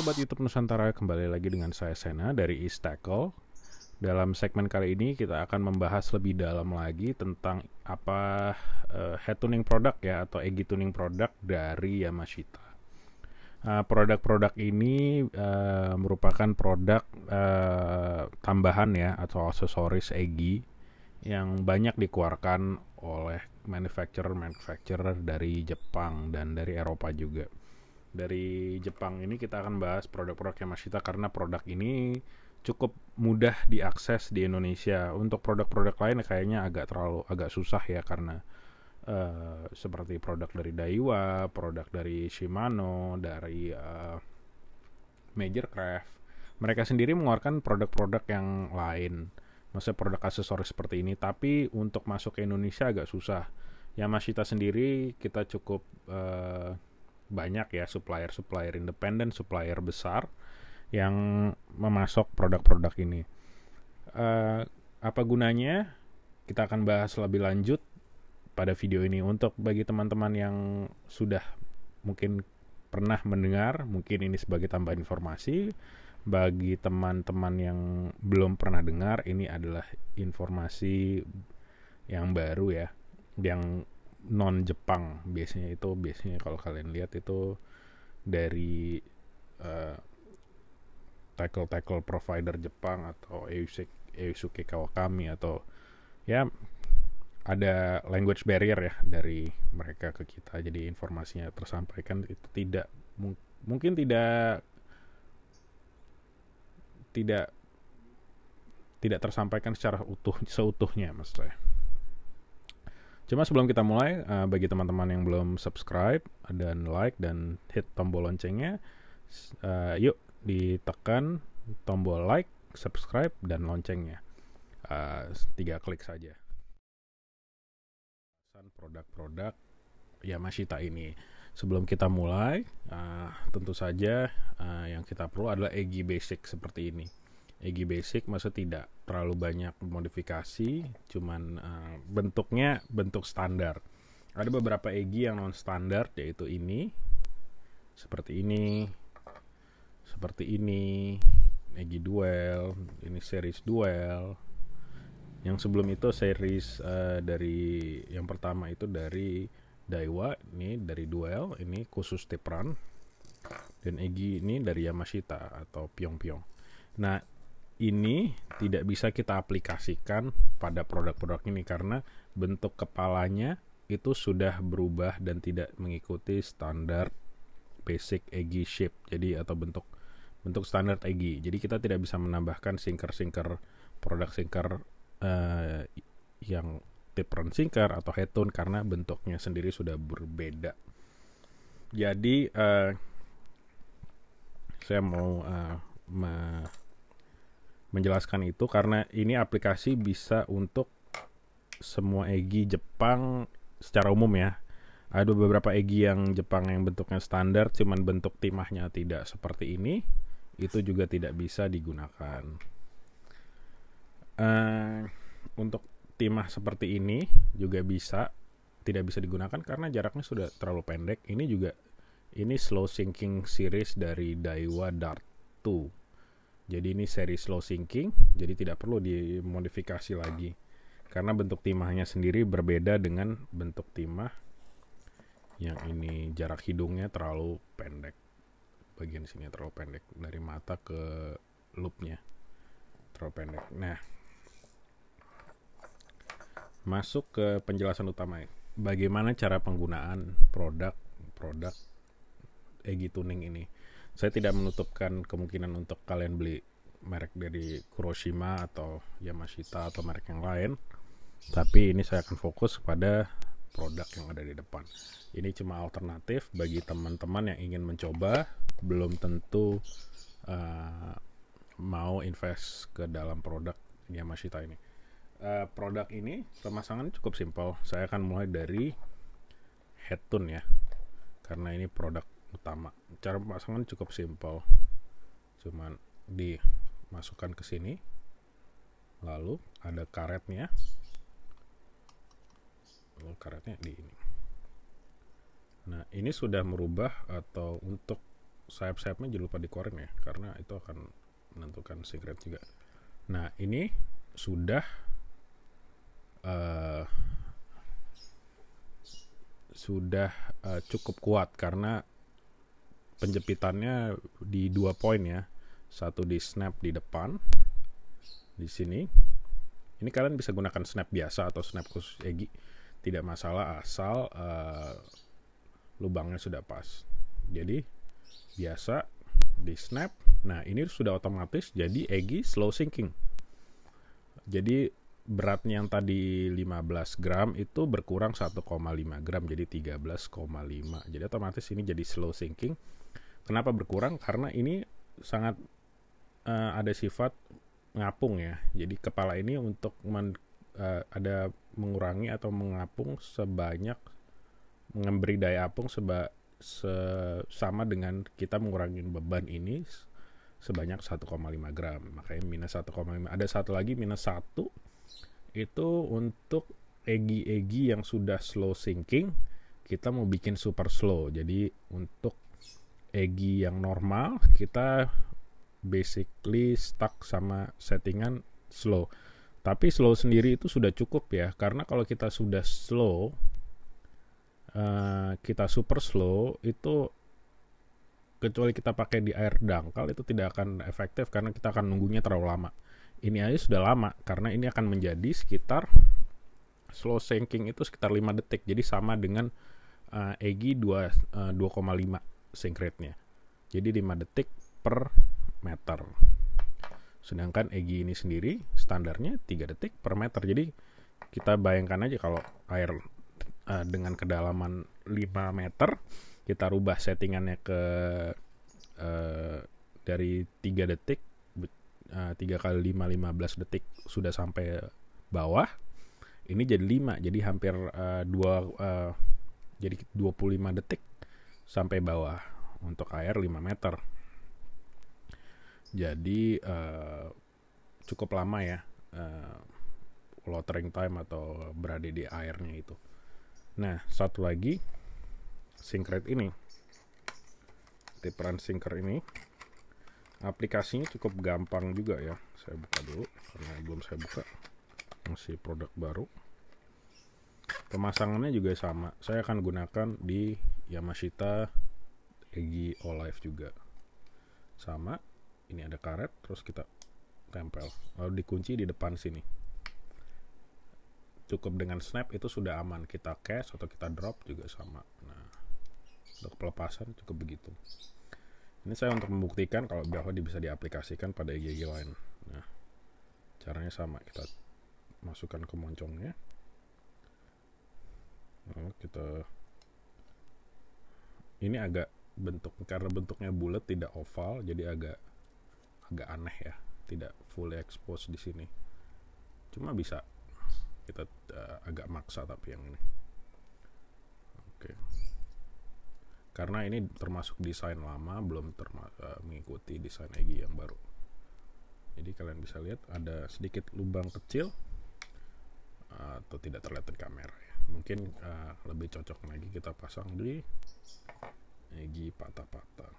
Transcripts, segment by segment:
Sobat YouTube Nusantara, kembali lagi dengan saya Sena dari East Tackle. Dalam segmen kali ini kita akan membahas lebih dalam lagi tentang apa head tuning produk ya, atau EGI tuning produk dari Yamashita. Produk-produk ini merupakan produk tambahan ya, atau aksesoris EGI yang banyak dikeluarkan oleh manufacturer dari Jepang dan dari Eropa juga. Dari Jepang ini kita akan bahas produk-produk Yamashita karena produk ini cukup mudah diakses di Indonesia. Untuk produk-produk lain kayaknya agak susah ya, karena seperti produk dari Daiwa, produk dari Shimano, dari Majorcraft, mereka sendiri mengeluarkan produk-produk yang lain, maksudnya produk aksesoris seperti ini, tapi untuk masuk ke Indonesia agak susah. Yamashita sendiri kita cukup banyak ya supplier independen, supplier besar yang memasok produk-produk ini. Apa gunanya? Kita akan bahas lebih lanjut pada video ini. Untuk bagi teman-teman yang sudah mungkin pernah mendengar, mungkin ini sebagai tambahan informasi. Bagi teman-teman yang belum pernah dengar, ini adalah informasi yang baru ya, yang non Jepang. Biasanya kalau kalian lihat itu dari tackle provider Jepang atau Eisuke Kawakami, atau ya ada language barrier ya dari mereka ke kita, jadi informasinya tersampaikan itu mungkin tidak tersampaikan secara seutuhnya maksud saya. Cuma sebelum kita mulai, bagi teman-teman yang belum subscribe dan like dan hit tombol loncengnya, yuk ditekan tombol like, subscribe, dan loncengnya. 3 klik saja. Produk-produk Yamashita ini. Sebelum kita mulai, tentu saja yang kita perlu adalah EGI basic seperti ini. EGI basic maksudnya tidak terlalu banyak modifikasi, cuman bentuknya bentuk standar. Ada beberapa EGI yang non standar, yaitu ini, seperti ini, EGI duel, ini series duel. Yang sebelum itu series dari yang pertama itu dari Daiwa, ini dari duel, ini khusus tip run, dan EGI ini dari Yamashita atau Pyong-Pyong. Nah, ini tidak bisa kita aplikasikan pada produk-produk ini karena bentuk kepalanya itu sudah berubah dan tidak mengikuti standar basic EGI shape, jadi atau bentuk standar EGI. Jadi kita tidak bisa menambahkan produk sinker yang tip run sinker atau head tune karena bentuknya sendiri sudah berbeda. Jadi saya mau menjelaskan itu karena ini aplikasi bisa untuk semua EGI Jepang secara umum ya. Ada beberapa EGI yang Jepang yang bentuknya standar, cuman bentuk timahnya tidak seperti ini, itu juga tidak bisa digunakan. Untuk timah seperti ini juga tidak bisa digunakan karena jaraknya sudah terlalu pendek. Ini slow sinking series dari Daiwa Dart 2. Jadi ini seri slow sinking, jadi tidak perlu dimodifikasi lagi karena bentuk timahnya sendiri berbeda dengan bentuk timah yang ini. Jarak hidungnya terlalu pendek, bagian sini terlalu pendek, dari mata ke loopnya terlalu pendek. Nah, masuk ke penjelasan utama, bagaimana cara penggunaan produk EGI tuning ini. Saya tidak menutupkan kemungkinan untuk kalian beli merek dari Kuroshima atau Yamashita atau merek yang lain, tapi ini saya akan fokus kepada produk yang ada di depan. Ini cuma alternatif bagi teman-teman yang ingin mencoba, belum tentu mau invest ke dalam produk Yamashita ini. Produk ini pemasangan cukup simpel. Saya akan mulai dari head tune ya, karena ini produk utama. Cara pemasangan cukup simpel, cuman dimasukkan ke sini, lalu ada karetnya, lalu karetnya di ini. Nah, ini sudah merubah atau untuk sayap-sayapnya jangan lupa dikeluarin ya, karena itu akan menentukan sync rate juga. Nah ini sudah cukup kuat karena penjepitannya di 2 poin ya, satu di snap di depan di sini. Ini kalian bisa gunakan snap biasa atau snap khusus EGI, tidak masalah asal lubangnya sudah pas. Jadi biasa di snap. Nah ini sudah otomatis jadi EGI slow sinking. Jadi beratnya yang tadi 15 gram itu berkurang 1,5 gram jadi 13,5. Jadi otomatis ini jadi slow sinking. Kenapa berkurang? Karena ini sangat ada sifat ngapung ya. Jadi kepala ini untuk ada mengurangi atau mengapung sebanyak, memberi daya apung sama dengan kita mengurangi beban ini sebanyak 1,5 gram. Makanya minus 1,5. Ada satu lagi minus 1 itu untuk EGI yang sudah slow sinking, kita mau bikin super slow. Jadi untuk EGI yang normal kita basically stuck sama settingan slow. Tapi slow sendiri itu sudah cukup ya, karena kalau kita sudah slow, kita super slow itu, kecuali kita pakai di air dangkal, itu tidak akan efektif karena kita akan nunggunya terlalu lama. Ini aja sudah lama karena ini akan menjadi sekitar slow sinking itu sekitar 5 detik. Jadi sama dengan EGI 2,5 sync rate-nya. Jadi 5 detik per meter. Sedangkan EGI ini sendiri standarnya 3 detik per meter. Jadi kita bayangkan aja kalau air dengan kedalaman 5 meter, kita rubah settingannya ke dari 3 detik, 3 kali 5, 15 detik sudah sampai bawah. Ini jadi 5, jadi hampir jadi 25 detik sampai bawah untuk air 5 meter. Jadi cukup lama ya watering time atau berada di airnya itu. Nah, satu lagi sync rate ini, tip run syncer ini, aplikasinya cukup gampang juga ya. Saya buka dulu karena belum saya buka, masih produk baru. Pemasangannya juga sama, saya akan gunakan di Yamashita EGI Olive juga sama. Ini ada karet, terus kita tempel, lalu dikunci di depan sini. Cukup dengan snap itu sudah aman. Kita cash atau kita drop juga sama. Nah, untuk pelepasan cukup begitu. Ini saya untuk membuktikan kalau bahwa bisa diaplikasikan pada EGI lain. Nah, caranya sama. Kita masukkan ke moncongnya. Lalu ini agak karena bentuknya bulat tidak oval, jadi agak aneh ya, tidak fully expose di sini. Cuma bisa kita agak maksa tapi yang ini. Oke. Karena ini termasuk desain lama, belum mengikuti desain EGI yang baru. Jadi kalian bisa lihat ada sedikit lubang kecil atau tidak terlihat di kamera ya. Mungkin lebih cocok lagi kita pasang di EGI patah-patah.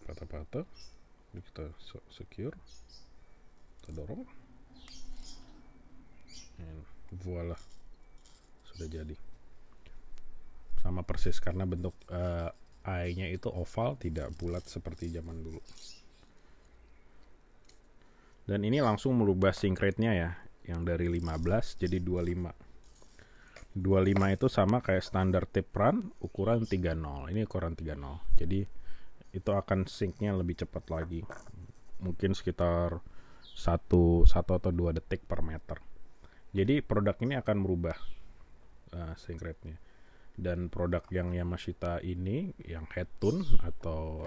Patah-patah, kita secure, kita dorong, and voila, sudah jadi. Sama persis karena bentuk eye-nya itu oval, tidak bulat seperti zaman dulu. Dan ini langsung merubah sync rate-nya ya, yang dari 15 jadi 25. 25 itu sama kayak standar tip run ukuran 30. Ini ukuran 30. Jadi itu akan sync-nya lebih cepat lagi, mungkin sekitar 1 atau 2 detik per meter. Jadi produk ini akan merubah sync rate-nya. Dan produk yang Yamashita ini, yang head tune atau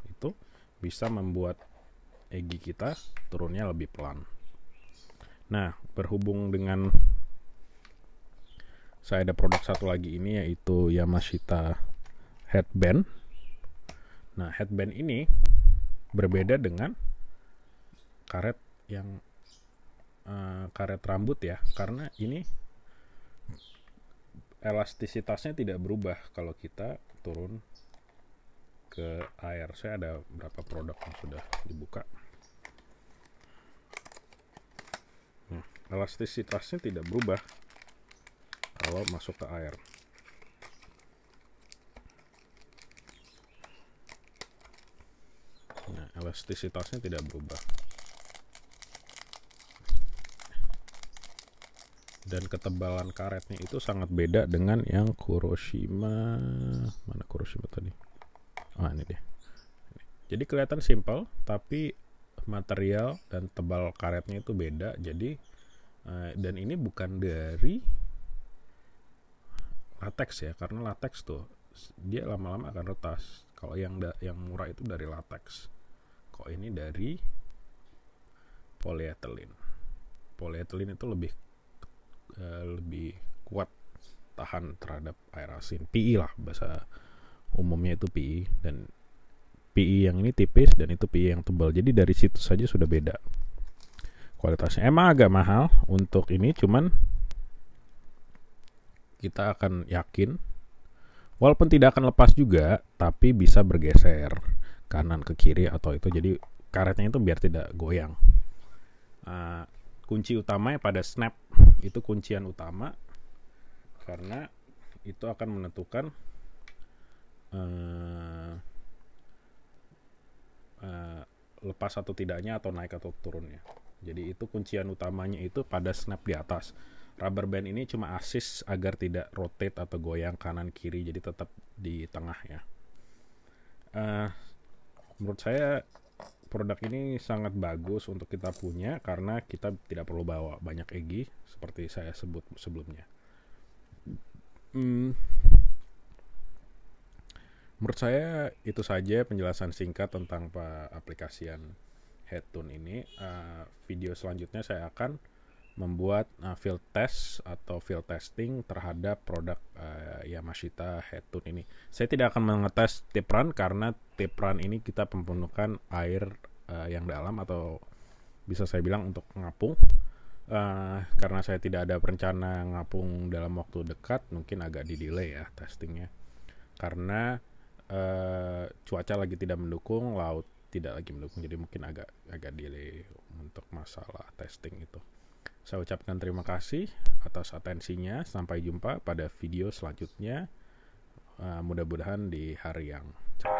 itu bisa membuat EGI kita turunnya lebih pelan. Nah, berhubung dengan saya ada produk satu lagi ini, yaitu Yamashita headband. Nah, headband ini berbeda dengan karet yang karet rambut ya, karena ini elastisitasnya tidak berubah kalau kita turun ke air. Saya ada berapa produk yang sudah dibuka. Elastisitasnya tidak berubah kalau masuk ke air. Nah, elastisitasnya tidak berubah. Dan ketebalan karetnya itu sangat beda dengan yang Kuroshima. Mana Kuroshima tadi? Ini dia. Jadi kelihatan simple, tapi material dan tebal karetnya itu beda. Jadi dan ini bukan dari latex ya, karena latex tuh dia lama-lama akan retas. Kalau yang murah itu dari latex. Kok ini dari polyethylene. Polyethylene itu lebih kuat tahan terhadap air asin. PE lah bahasa umumnya itu PE, dan PE yang ini tipis dan itu PE yang tebal. Jadi dari situ saja sudah beda kualitasnya. Emang agak mahal untuk ini, cuman kita akan yakin walaupun tidak akan lepas juga, tapi bisa bergeser kanan ke kiri atau itu. Jadi karetnya itu biar tidak goyang. Kunci utamanya pada snap, itu kuncian utama, karena itu akan menentukan lepas atau tidaknya, atau naik atau turunnya. Jadi itu kuncian utamanya itu pada snap di atas. Rubber band ini cuma assist agar tidak rotate atau goyang kanan kiri, jadi tetap di tengah ya. Menurut saya produk ini sangat bagus untuk kita punya, karena kita tidak perlu bawa banyak egi seperti saya sebut sebelumnya. Menurut saya itu saja penjelasan singkat tentang aplikasian Headtune ini. Video selanjutnya saya akan membuat field test atau field testing terhadap produk Yamashita Headtune ini. Saya tidak akan mengetes tip run, karena tip run ini kita memperlukan air yang dalam, atau bisa saya bilang untuk ngapung. Karena saya tidak ada rencana ngapung dalam waktu dekat, mungkin agak di delay ya testingnya, karena cuaca lagi tidak mendukung, laut tidak lagi mendukung, jadi mungkin agak delay untuk masalah testing itu. Saya ucapkan terima kasih atas atensinya. Sampai jumpa pada video selanjutnya, mudah-mudahan di hari yang cerah.